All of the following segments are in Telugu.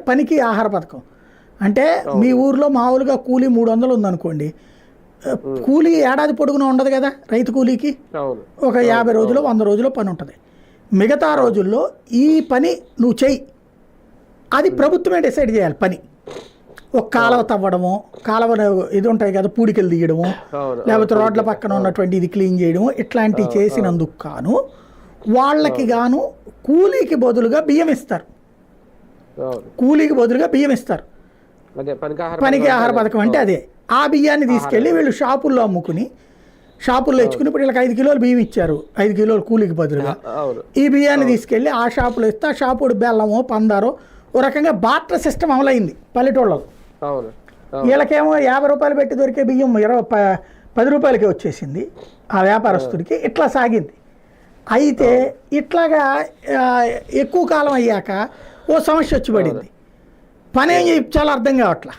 పనికి ఆహార పథకం. అంటే మీ ఊర్లో మామూలుగా కూలీ 300 ఉందనుకోండి, కూలీ ఏడాది పొడుగునా ఉండదు కదా రైతు కూలీకి. ఒక 50 రోజులు 100 రోజులు పని ఉంటుంది. మిగతా రోజుల్లో ఈ పని నువ్వు చెయ్యి, అది ప్రభుత్వమే డిసైడ్ చేయాలి పని. ఒక కాలువ తవ్వడము, కాలువ ఇది ఉంటాయి కదా పూడికలు తీయడము, లేకపోతే రోడ్ల పక్కన ఉన్నటువంటి ఇది క్లీన్ చేయడము, ఇట్లాంటివి చేసినందుకు గాను వాళ్ళకి గాను కూలీకి బదులుగా బియ్యం ఇస్తారు. కూలీకి బదులుగా బియ్యం ఇస్తారు. పనికి ఆహార పథకం అంటే అదే. ఆ బియ్యాన్ని తీసుకెళ్ళి వీళ్ళు షాపుల్లో అమ్ముకుని, షాపుల్లో ఇచ్చుకుని, ఇప్పుడు వీళ్ళకి 5 కిలోలు బియ్యం ఇచ్చారు, 5 కిలోలు కూలీకి బదులుగా ఈ బియ్యాన్ని తీసుకెళ్ళి ఆ షాపులో ఇస్తే ఆ షాపుడు బెల్లమో పందారో ఓ రకంగా బార్టర్ సిస్టమ్ అమలైంది పల్లెటూళ్ళలో. వీళ్ళకేమో 50 రూపాయలు పెట్టి దొరికే బియ్యం 10 రూపాయలకే వచ్చేసింది ఆ వ్యాపారస్తుడికి. ఇట్లా సాగింది. అయితే ఇట్లాగా ఎక్కువ కాలం అయ్యాక ఓ సమస్య వచ్చి పడింది. పని ఏం చాలా అర్థం కావట్లా.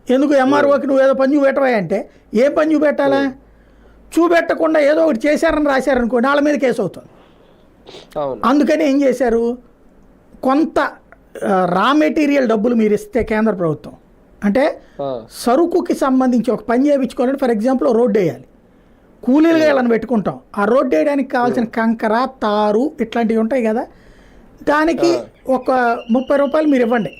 ఎందుకు ఎంఆర్ఓకి నువ్వు ఏదో పని చూపెట్టవా అంటే ఏం పని చూపెట్టాలా? చూపెట్టకుండా ఏదో ఒకటి చేశారని రాశారనుకోండి, వాళ్ళ మీద కేసు అవుతుంది. అందుకని ఏం చేశారు, కొంత రా మెటీరియల్ డబ్బులు మీరు ఇస్తే కేంద్ర ప్రభుత్వం, అంటే సరుకుకి సంబంధించి ఒక పని చేయించుకోవాలంటే ఫర్ ఎగ్జాంపుల్ రోడ్డు వేయాలి, కూలీలుగా వీళ్ళని పెట్టుకుంటాం. ఆ రోడ్డు వేయడానికి కావాల్సిన కంకర, తారు ఇట్లాంటివి ఉంటాయి కదా, దానికి ఒక 30 రూపాయలు మీరు ఇవ్వండి.